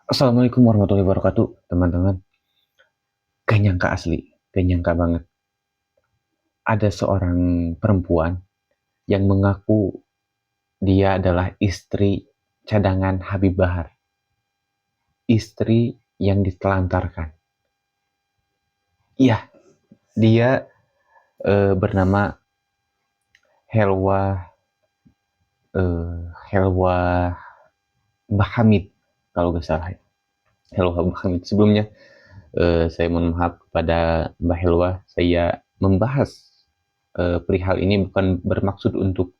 Assalamualaikum warahmatullahi wabarakatuh, teman-teman. Gak nyangka asli, gak nyangka banget. Ada seorang perempuan yang mengaku dia adalah istri cadangan Habib Bahar. Istri yang ditelantarkan. Iya, dia bernama Helwa Helwa Bahamid, kalau gak salah. Helwa Bahamid. Sebelumnya, saya mohon maaf kepada Mbak Helwa. Saya membahas perihal ini bukan bermaksud untuk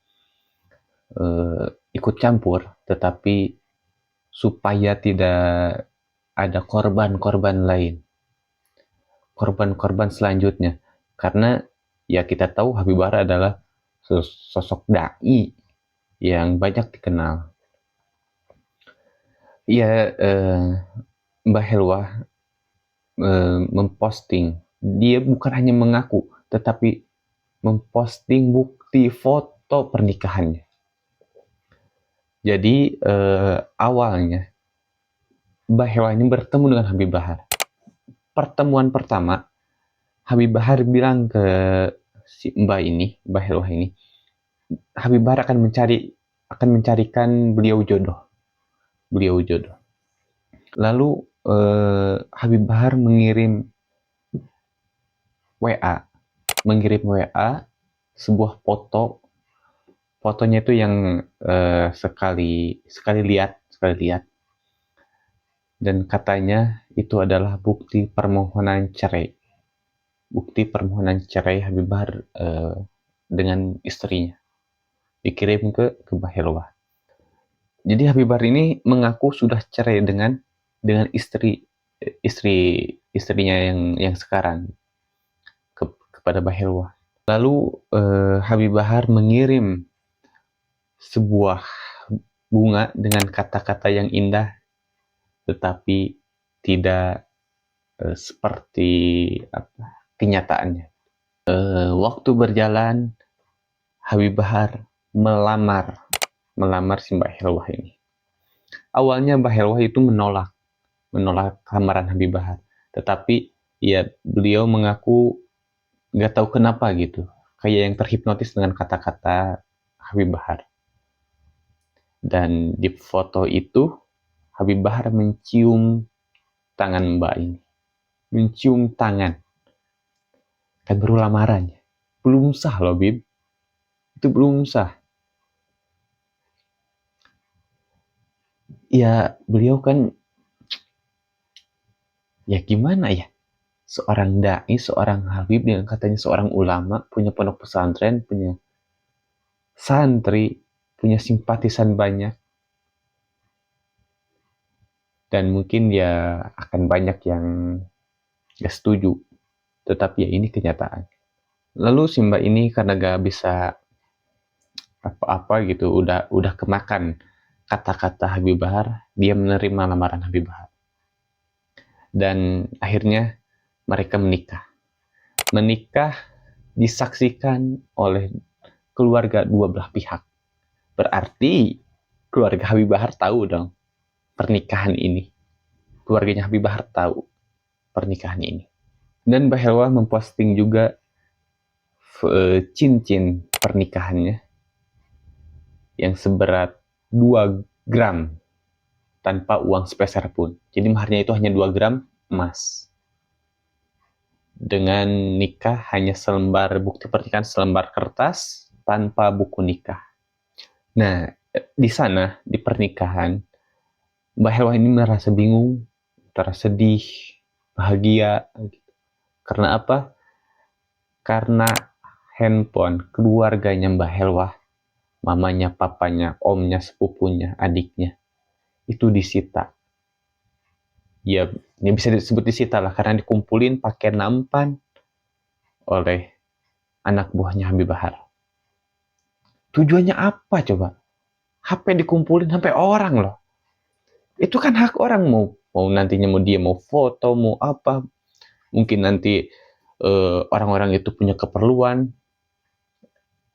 ikut campur, tetapi supaya tidak ada korban-korban lain, korban-korban selanjutnya. Karena ya kita tahu Habib Bahar adalah sosok dai yang banyak dikenal. Ya, Mbak Helwa memposting, dia bukan hanya mengaku, tetapi memposting bukti foto pernikahannya. Jadi awalnya Mbak Helwa ini bertemu dengan Habib Bahar. Pertemuan pertama, Habib Bahar bilang ke si Mbak Helwa ini, Habib Bahar akan mencarikan beliau jodoh. Lalu Habib Bahar WA, mengirim WA sebuah fotonya itu yang sekali lihat, dan katanya itu adalah bukti permohonan cerai Habib Bahar dengan istrinya, dikirim ke Bahilwa. Jadi Habib Bahar ini mengaku sudah cerai dengan istri istrinya yang sekarang, kepada Bahilwa. Lalu Habib Bahar mengirim sebuah bunga dengan kata-kata yang indah, tetapi tidak seperti kenyataannya. Waktu berjalan, Habib Bahar melamar si Mbak Helwah ini. Awalnya Mbak Helwah itu menolak lamaran Habib Bahar, tetapi ya beliau mengaku nggak tahu kenapa gitu, kayak yang terhipnotis dengan kata-kata Habib Bahar. Dan di foto itu Habib Bahar mencium tangan Mbak ini, mencium tangan. Kan baru lamarannya, belum sah loh Bib, itu belum sah. Ya beliau kan, ya gimana ya, seorang dai, seorang habib yang katanya seorang ulama, punya pondok pesantren, punya santri, punya simpatisan banyak, dan mungkin ya akan banyak yang gak setuju, tetapi ya ini kenyataan. Lalu si Mbak ini karena gak bisa apa-apa gitu, udah kemakan kata-kata Habib Bahar, dia menerima lamaran Habib Bahar, dan akhirnya mereka menikah disaksikan oleh keluarga dua belah pihak. Berarti keluarga Habib Bahar tahu dong pernikahan ini. Keluarganya Habib Bahar tahu pernikahan ini. Dan Mbak Helwa memposting juga cincin pernikahannya yang seberat 2 gram tanpa uang sepeser pun. Jadi maharnya itu hanya 2 gram emas. Dengan nikah hanya bukti pernikahan selembar kertas tanpa buku nikah. Nah, di sana, di pernikahan, Mbak Helwa ini merasa bingung, merasa sedih, bahagia. Karena apa? Karena handphone keluarganya Mbak Helwa, mamanya, papanya, omnya, sepupunya, adiknya, itu disita. Ya, ini bisa disebut disita lah, karena dikumpulin pakai nampan oleh anak buahnya Habib Bahar. Tujuannya apa coba? HP dikumpulin sampai orang loh. Itu kan hak orang, mau nantinya dia mau foto, mau apa. Mungkin nanti orang-orang itu punya keperluan,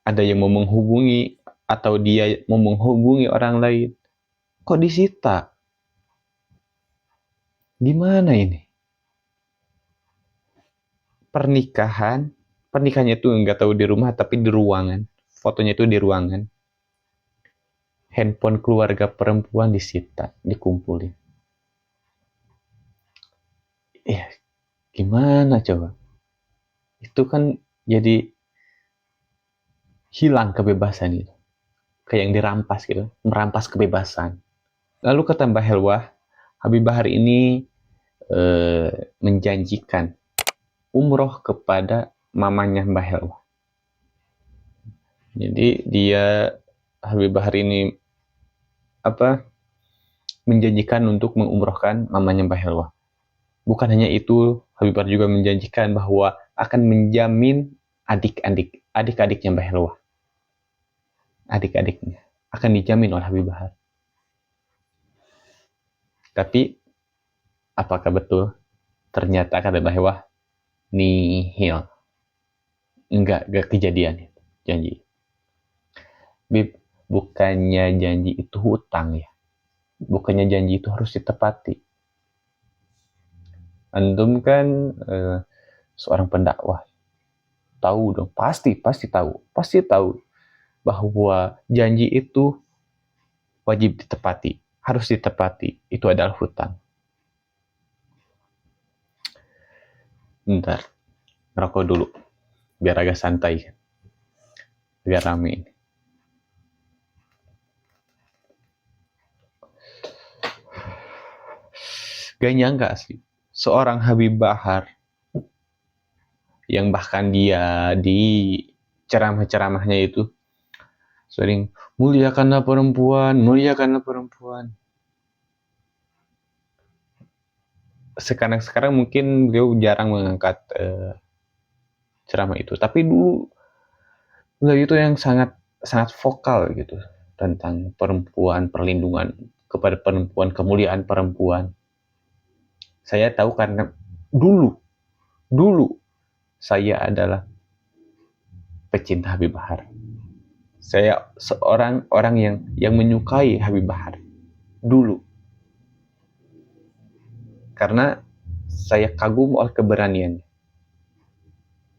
ada yang mau menghubungi, atau dia mau menghubungi orang lain. Kok disita? Gimana ini? Pernikahannya itu nggak tahu di rumah tapi di ruangan. Fotonya itu di ruangan. Handphone keluarga perempuan disita, dikumpulin. Ya, gimana coba? Itu kan jadi hilang kebebasan itu. Kayak yang dirampas gitu, merampas kebebasan. Lalu kata Mbak Helwa, Habib Bahar ini menjanjikan umroh kepada mamanya Mbak Helwa. Jadi dia Habib Bahar ini menjanjikan untuk mengumrohkan mamanya Mbak Helwa. Bukan hanya itu, Habib Bahar juga menjanjikan bahwa akan menjamin adik-adiknya Mbak Helwa. Adik-adiknya akan dijamin oleh Habib Bahar. Tapi apakah betul? Ternyata kata Mbak Helwa, nihil. Enggak kejadian itu, janji. Bib, bukannya janji itu hutang ya. Bukannya janji itu harus ditepati. Antum kan seorang pendakwah. Tahu dong, pasti tahu bahwa janji itu wajib ditepati, harus ditepati. Itu adalah hutang. Bentar, ngerokok dulu, biar agak santai, biar rame ini. Gak nyangka sih, seorang Habib Bahar yang bahkan dia di ceramah-ceramahnya itu sering muliakanlah perempuan. Sekarang mungkin beliau jarang mengangkat ceramah itu, tapi dulu beliau itu yang sangat sangat vokal gitu tentang perempuan, perlindungan kepada perempuan, kemuliaan perempuan. Saya tahu karena dulu saya adalah pecinta Habib Bahar. Saya seorang orang yang menyukai Habib Bahar dulu, karena saya kagum oleh keberanian.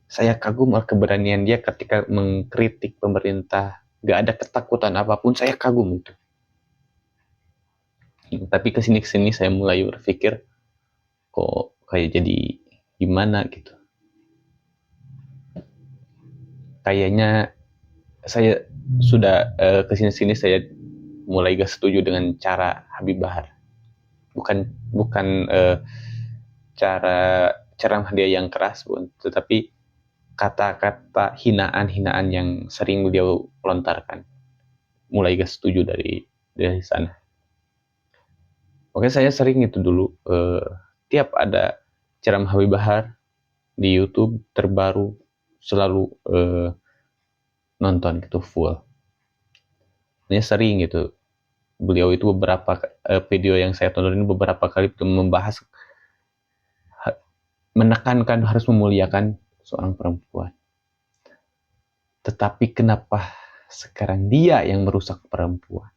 Saya kagum oleh keberanian dia ketika mengkritik pemerintah. Gak ada ketakutan apapun, saya kagum itu. Tapi kesini saya mulai berpikir, kok kayak jadi gimana gitu. Kayaknya saya sudah kesini saya mulai gak setuju dengan cara Habib Bahar. Bukan cara ceramah dia yang keras, pun, tetapi kata-kata hinaan-hinaan yang sering beliau lontarkan. Mulai gak setuju dari sana. Oke, saya sering itu dulu. Tiap ada ceramah Habib Bahar di YouTube terbaru selalu nonton gitu full. Ini sering gitu. Beliau itu beberapa video yang saya tonton ini beberapa kali membahas menekankan harus memuliakan seorang perempuan. Tetapi kenapa sekarang dia yang merusak perempuan?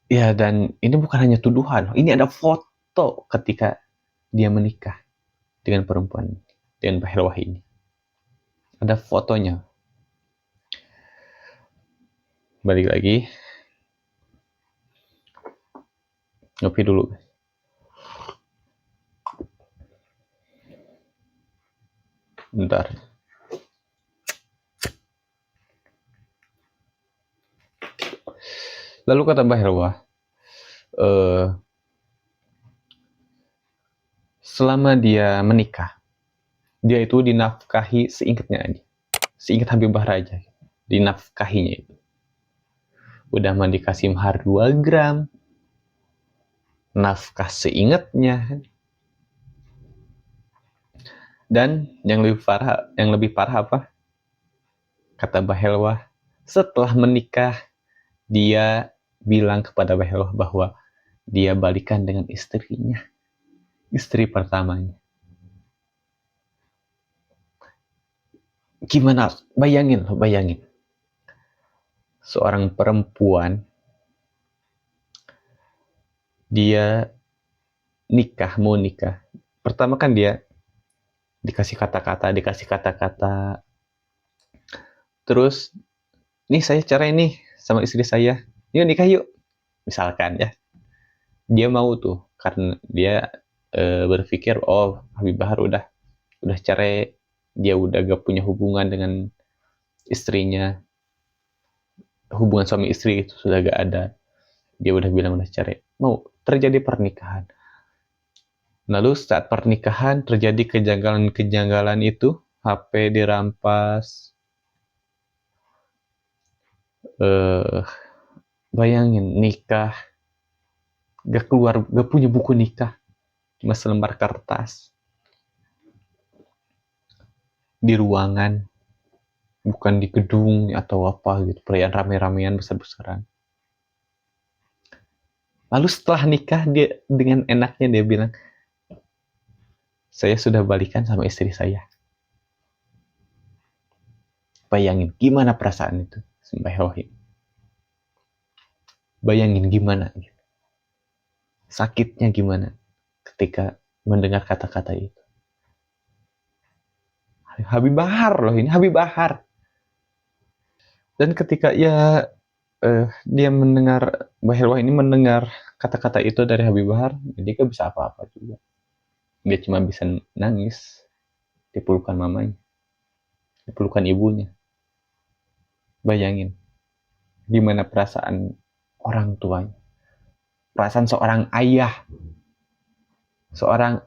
Ya, dan ini bukan hanya tuduhan. Ini ada foto ketika dia menikah dengan perempuan, dengan Mbak Helwah ini. Ada fotonya. Balik lagi. Ngopi dulu. Bentar. Lalu kata Mbak Helwah, selama dia menikah, dia itu dinafkahi seingatnya aja. Seingat Habib Bahar aja. Dinafkahinya itu. Udah mah dikasih mahar 2 gram. Nafkah seingatnya. Dan yang lebih parah apa? Kata Mbak Helwah, setelah menikah, dia bilang kepada Mbak Helwah bahwa dia balikan dengan istrinya. Istri pertamanya. Gimana? Bayangin. Seorang perempuan dia mau nikah. Pertama kan dia dikasih kata-kata, terus, nih saya cerai nih sama istri saya, yuk nikah yuk, misalkan ya. Dia mau tuh, karena dia berpikir, oh Habib Bahar udah cerai, dia udah gak punya hubungan dengan istrinya, hubungan suami istri itu sudah gak ada, dia udah bilang udah cerai, mau terjadi pernikahan. Lalu saat pernikahan terjadi kejanggalan-kejanggalan itu, HP dirampas, bayangin nikah, gak punya buku nikah, cuma selembar kertas di ruangan, bukan di gedung atau apa gitu, perayaan rame-ramean besar-besaran. Lalu setelah nikah, dia dengan enaknya dia bilang, saya sudah balikan sama istri saya. Bayangin gimana perasaan itu, Mbah Rohim. Bayangin gimana, sakitnya gimana ketika mendengar kata-kata itu. Habib Bahar loh ini, Habib Bahar. Dan ketika dia mendengar, Mbah Helwah ini mendengar kata-kata itu dari Habib Bahar, dia gak bisa apa-apa juga. Dia cuma bisa nangis di pelukan mamanya, di pelukan ibunya. Bayangin gimana perasaan orang tuanya, perasaan seorang ayah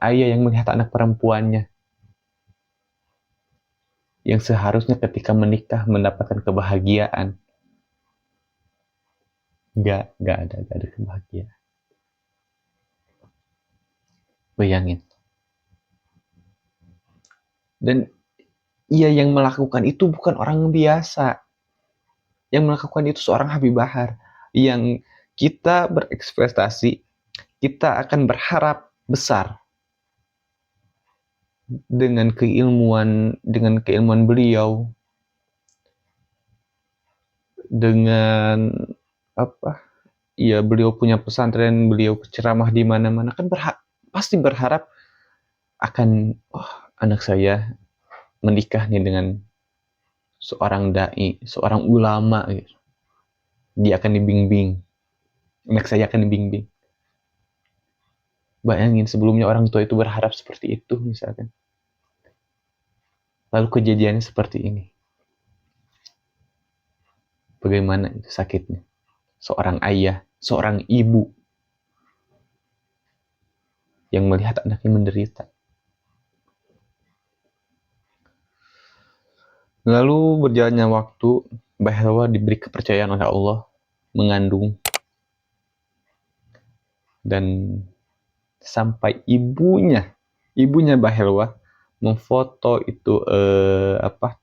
yang melihat anak perempuannya yang seharusnya ketika menikah mendapatkan kebahagiaan, gak ada kebahagiaan. Bayangin. Dan ia yang melakukan itu bukan orang biasa. Yang melakukan itu seorang Habib Bahar. Yang kita berekspektasi, kita akan berharap besar dengan keilmuan beliau, dengan apa? Ya beliau punya pesantren, beliau ceramah di mana-mana, kan pasti berharap akan, anak saya menikah nih dengan seorang dai, seorang ulama gitu. Dia akan dibimbing, anak saya akan dibimbing. Bayangin sebelumnya orang tua itu berharap seperti itu misalkan. Lalu kejadiannya seperti ini. Bagaimana itu sakitnya? Seorang ayah, seorang ibu yang melihat anaknya menderita. Lalu berjalannya waktu, Mbah Helwa diberi kepercayaan oleh Allah mengandung, dan sampai ibunya Mbah Helwa memfoto itu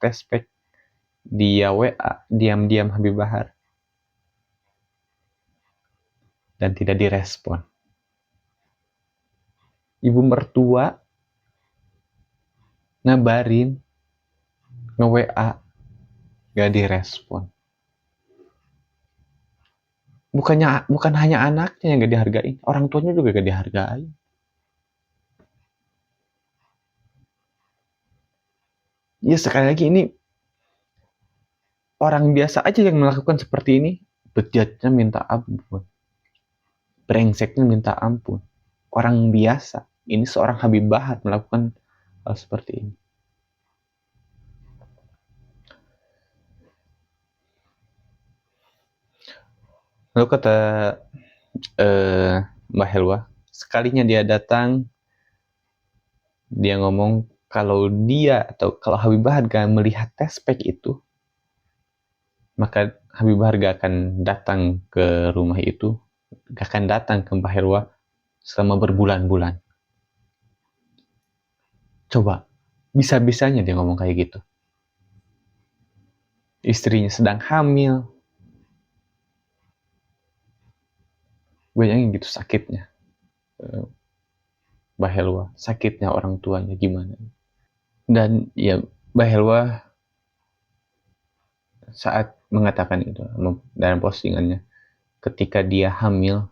tespek dia WA diam-diam Habib Bahar dan tidak direspon. Ibu mertua ngabarin, nge-WA, gak direspon. Bukan hanya anaknya yang gak dihargai, orang tuanya juga gak dihargai. Ya sekali lagi ini orang biasa aja yang melakukan seperti ini, bejatnya minta ampun, brengseknya minta ampun. Orang biasa, ini seorang Habib Bahar melakukan hal seperti ini. Lalu kata Mbah Helwa, sekalinya dia datang, dia ngomong kalau Habib Bahar gak melihat tespek itu, maka Habib Bahar gak akan datang ke rumah itu, gak akan datang ke Mbah Helwa selama berbulan-bulan. Coba, bisa-bisanya dia ngomong kayak gitu. Istrinya sedang hamil. Bayangin gitu sakitnya Mbah Helwa, sakitnya orang tuanya gimana. Dan ya Mbah Helwa saat mengatakan itu dalam postingannya, ketika dia hamil,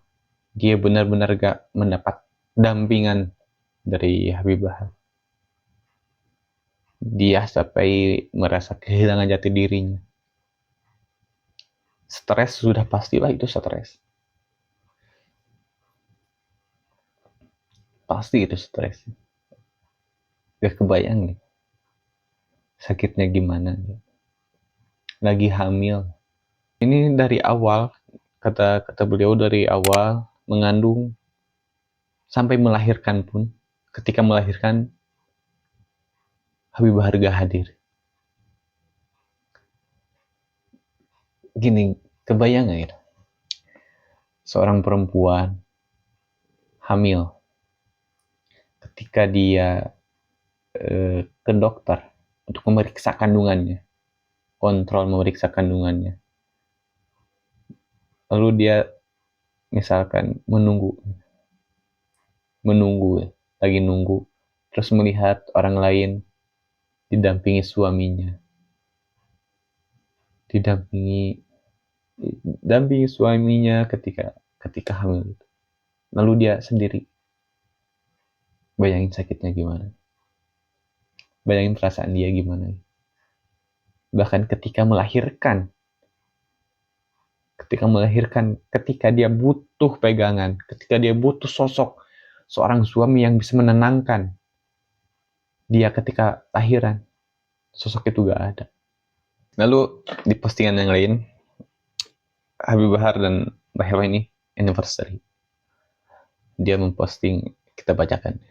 Dia benar-benar gak mendapat dampingan dari Habib Bahar. Dia sampai merasa kehilangan jati dirinya. Stres sudah pastilah itu stres. Pasti itu stres. Gak kebayang nih sakitnya gimana nih. Lagi hamil. Ini dari awal, kata beliau, dari awal mengandung sampai melahirkan pun, ketika melahirkan Habib Bahar gak hadir. Gini, kebayang gak gitu? Seorang perempuan hamil, ketika dia ke dokter untuk memeriksa kandungannya, kontrol memeriksa kandungannya, lalu dia misalkan menunggu, lagi nunggu, terus melihat orang lain didampingi suaminya, didampingi suaminya ketika hamil, lalu dia sendiri. Bayangin sakitnya gimana, bayangin perasaan dia gimana. Bahkan ketika melahirkan, ketika dia butuh pegangan, ketika dia butuh sosok seorang suami yang bisa menenangkan dia ketika lahiran, sosok itu gak ada. Lalu di postingan yang lain, Habib Bahar dan Mbak Hewa ini anniversary. Dia memposting, kita bacakan.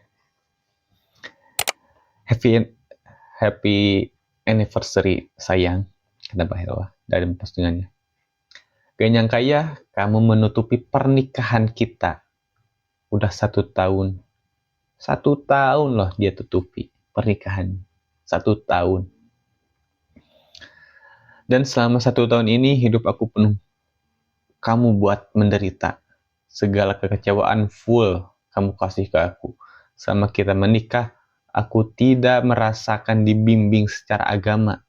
Happy anniversary sayang, kata Mbak Hewa dari postingannya. Gak nyangka ya, kamu menutupi pernikahan kita. Udah 1 tahun. 1 tahun loh dia tutupi pernikahan. 1 tahun. Dan selama 1 tahun ini hidup aku penuh kamu buat menderita. Segala kekecewaan full kamu kasih ke aku. Selama kita menikah, aku tidak merasakan dibimbing secara agama.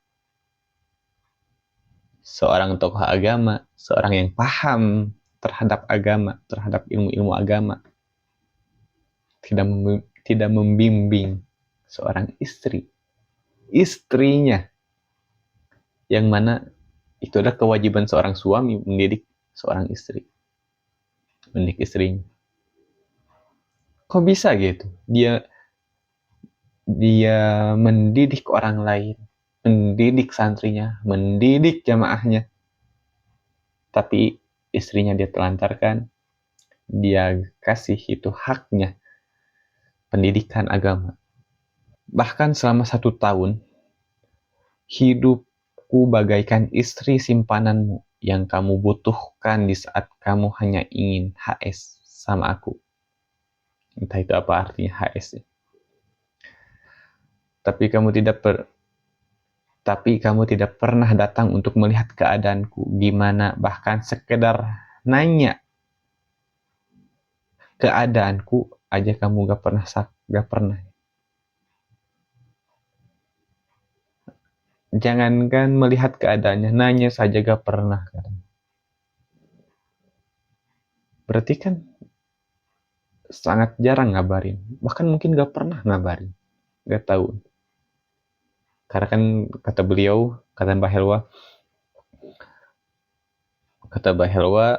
Seorang tokoh agama, seorang yang paham terhadap agama, terhadap ilmu-ilmu agama, tidak membimbing seorang istrinya, yang mana itu adalah kewajiban seorang suami mendidik seorang istri, mendidik istrinya. Kok bisa gitu? Dia mendidik orang lain, mendidik santrinya, mendidik jamaahnya, tapi istrinya dia telantarkan, dia kasih itu haknya, pendidikan agama. Bahkan selama 1 tahun, hidupku bagaikan istri simpananmu yang kamu butuhkan di saat kamu hanya ingin HS sama aku. Entah itu apa artinya HS. Tapi kamu tidak pernah datang untuk melihat keadaanku gimana, bahkan sekedar nanya keadaanku aja kamu gak pernah. Jangankan melihat keadaannya, nanya saja gak pernah. Berarti kan sangat jarang ngabarin, bahkan mungkin gak pernah ngabarin, gak tahu. Karena kan kata Mbak Helwa,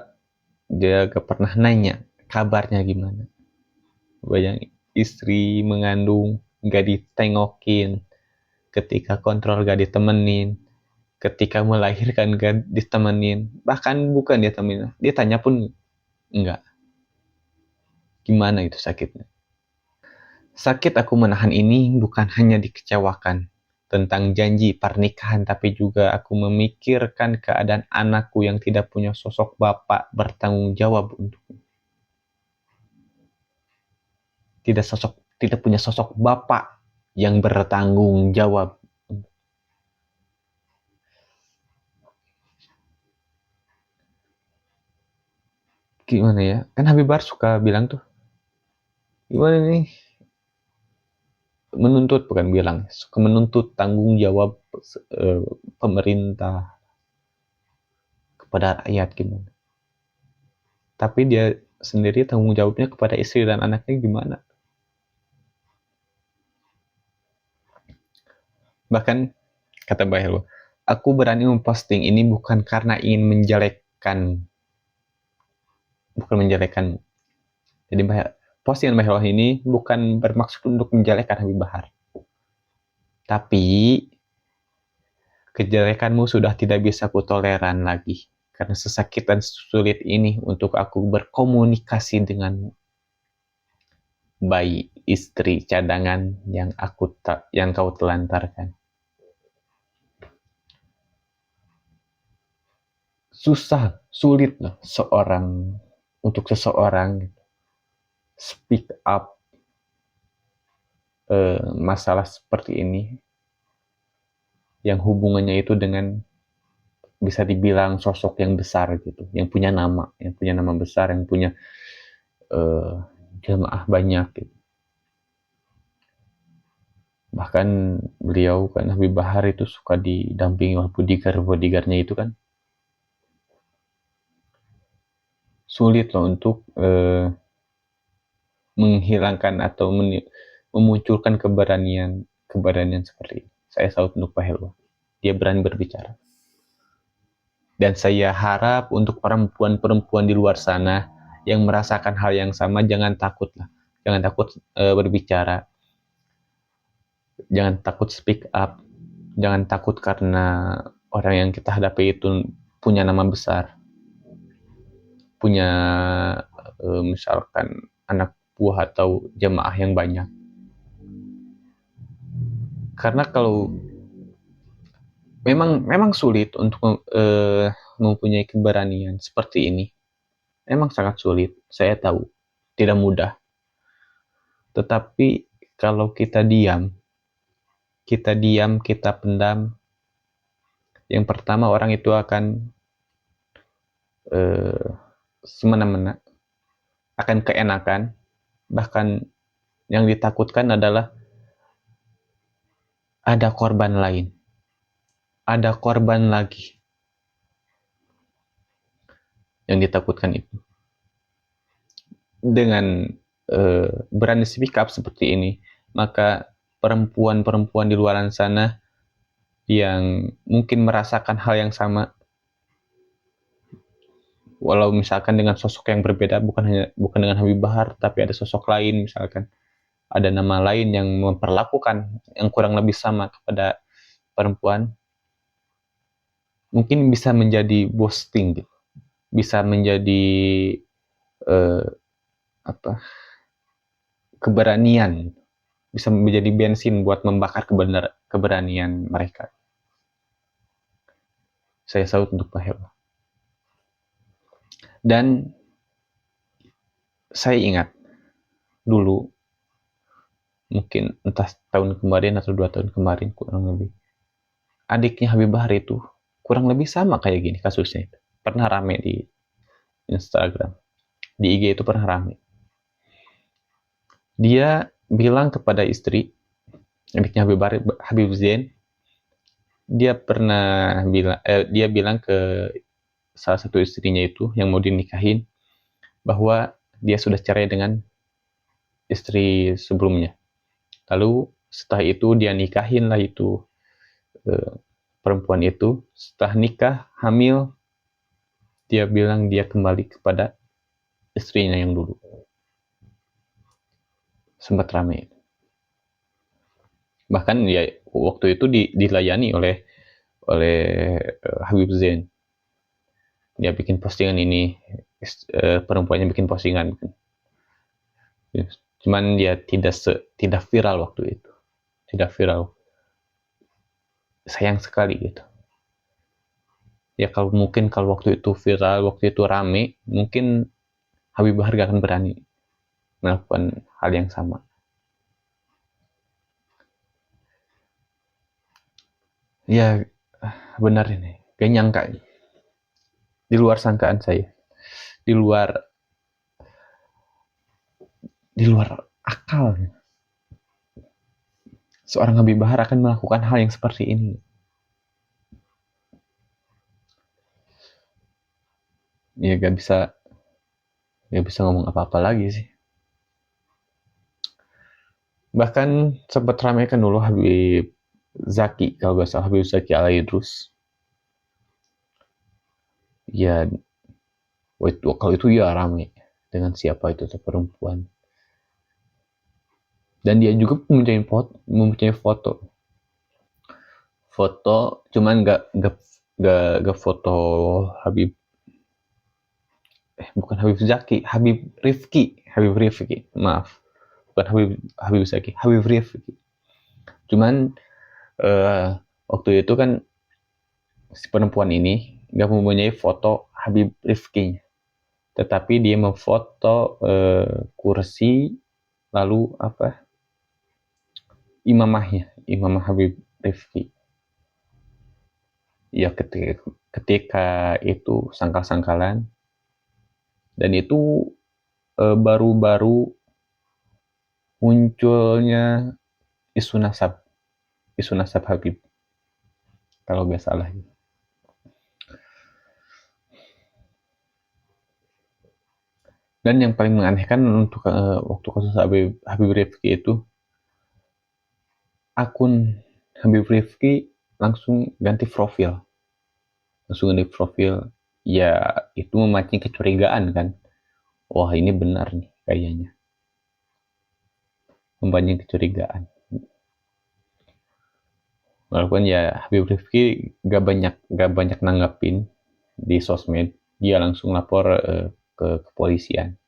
dia gak pernah nanya kabarnya gimana. Bayangin, istri mengandung gak ditengokin, ketika kontrol gak ditemenin, ketika melahirkan gak ditemenin, bahkan bukan dia temenin, dia tanya pun enggak. Gimana itu sakitnya? Sakit aku menahan ini bukan hanya dikecewakan tentang janji pernikahan, tapi juga aku memikirkan keadaan anakku yang tidak punya sosok bapak bertanggung jawab untuknya. Tidak punya sosok bapak yang bertanggung jawab. Gimana ya? Kan Habib Bahar suka bilang tuh, gimana nih? Suka menuntut tanggung jawab pemerintah kepada rakyat gimana. Tapi dia sendiri tanggung jawabnya kepada istri dan anaknya gimana. Bahkan kata Mbak Helwa, aku berani memposting ini bukan karena ingin menjelekkan. Jadi postingan Mbak Helwa ini bukan bermaksud untuk menjelekkan Habib Bahar. Tapi kejelekanmu sudah tidak bisa kutoleran lagi. Karena sesakit dan sulit ini untuk aku berkomunikasi dengan bayi istri cadangan yang kau telantarkan. Sulit loh untuk seseorang speak up masalah seperti ini yang hubungannya itu dengan bisa dibilang sosok yang besar gitu, yang punya nama besar, yang punya jemaah banyak gitu. Bahkan beliau kan Habib Bahar itu suka didampingi oleh bodyguardnya itu kan sulit loh untuk menghilangkan atau memunculkan keberanian seperti ini. Saya salut untuk Pak Helwa. Dia berani berbicara. Dan saya harap untuk perempuan-perempuan di luar sana yang merasakan hal yang sama, jangan takut lah. Jangan takut berbicara. Jangan takut speak up. Jangan takut karena orang yang kita hadapi itu punya nama besar. Punya misalkan anak buah atau jemaah yang banyak. Karena kalau memang sulit untuk mempunyai keberanian seperti ini. Memang sangat sulit, saya tahu. Tidak mudah. Tetapi kalau kita diam, kita pendam, yang pertama orang itu akan semena-mena, akan keenakan, bahkan yang ditakutkan adalah ada korban lain. Ada korban lagi yang ditakutkan itu. Dengan berani speak up seperti ini, maka perempuan-perempuan di luar sana yang mungkin merasakan hal yang sama, walau misalkan dengan sosok yang berbeda, bukan dengan Habib Bahar, tapi ada sosok lain, misalkan ada nama lain yang memperlakukan yang kurang lebih sama kepada perempuan, mungkin bisa menjadi boosting gitu. Bisa menjadi keberanian, bisa menjadi bensin buat membakar keberanian mereka. Saya salut untuk Pak Helwa. Dan saya ingat dulu, mungkin entah tahun kemarin atau 2 tahun kemarin kurang lebih, adiknya Habib Bahar itu kurang lebih sama kayak gini kasusnya. Pernah rame di Instagram, di IG itu pernah rame. Dia bilang kepada istri, adiknya Habib Zain, dia bilang ke salah satu istrinya itu yang mau dinikahin bahwa dia sudah cerai dengan istri sebelumnya. Lalu setelah itu dia nikahin lah itu perempuan itu. Setelah nikah, hamil, dia bilang dia kembali kepada istrinya yang dulu. Sempat ramai. Bahkan ya waktu itu dilayani oleh Habib Zain. Dia bikin postingan ini, perempuannya bikin postingan. Cuman dia tidak viral waktu itu. Tidak viral. Sayang sekali gitu. Ya kalau waktu itu viral, waktu itu rame, mungkin Habib Bahar gak akan berani melakukan hal yang sama. Ya benar ini, gak nyangka. Di luar sangkaan saya. Di luar akal. Seorang Habib Bahar akan melakukan hal yang seperti ini. Ya gak bisa nggak bisa ngomong apa-apa lagi sih. Bahkan sempat ramai kan dulu Habib Zaki, kalau nggak salah Habib Zaki Alaidrus. Ya, kalau itu ya ramai dengan siapa itu perempuan. Dan dia juga mempunyai foto, cuman nggak foto Habib, bukan Habib Zaki, Habib Rifki, maaf, bukan Habib Zaki, Habib Rifki. Cuman waktu itu kan si perempuan ini nggak mempunyai foto Habib Rifki, tetapi dia memfoto kursi, lalu apa, imamah Habib Rifki. Ya ketika itu sangkal-sangkalan, dan itu baru-baru munculnya isu nasab Habib, kalau nggak salah. Dan yang paling menganehkan untuk waktu kasus Habib Rifki itu, akun Habib Rifki langsung ganti profil. Ya itu memancing kecurigaan kan, wah ini benar nih kayaknya, memancing kecurigaan. Walaupun ya Habib Rifki gak banyak nanggapin di sosmed, dia langsung lapor ke kepolisian.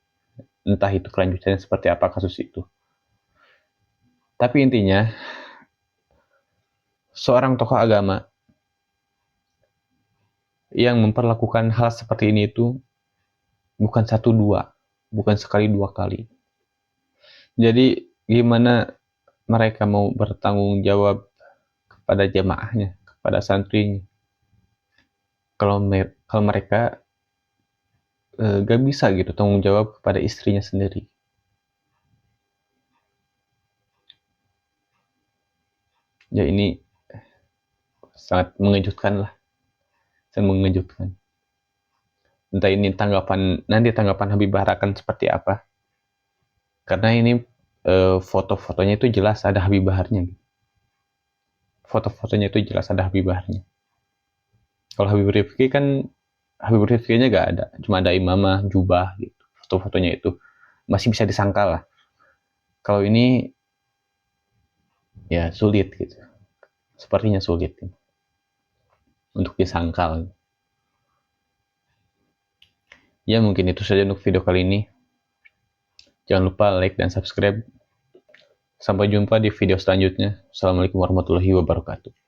Entah itu kelanjutannya seperti apa kasus itu. Tapi intinya, seorang tokoh agama yang memperlakukan hal seperti ini itu bukan satu dua, bukan sekali dua kali. Jadi gimana mereka mau bertanggung jawab kepada jamaahnya, kepada santrinya, kalau mereka gak bisa gitu tanggung jawab kepada istrinya sendiri. Ya ini sangat mengejutkan lah, sangat mengejutkan. Entah ini tanggapan Habib Bahar akan seperti apa, karena ini foto-fotonya itu jelas ada Habib Baharnya. Foto-fotonya itu jelas ada Habib Baharnya. Kalau Habib Rifki-nya gak ada, cuma ada imamah, jubah gitu. Foto-fotonya itu masih bisa disangkal lah. Kalau ini ya sulit gitu. Sepertinya sulit gitu, untuk disangkal. Ya mungkin itu saja untuk video kali ini. Jangan lupa like dan subscribe. Sampai jumpa di video selanjutnya. Assalamualaikum warahmatullahi wabarakatuh.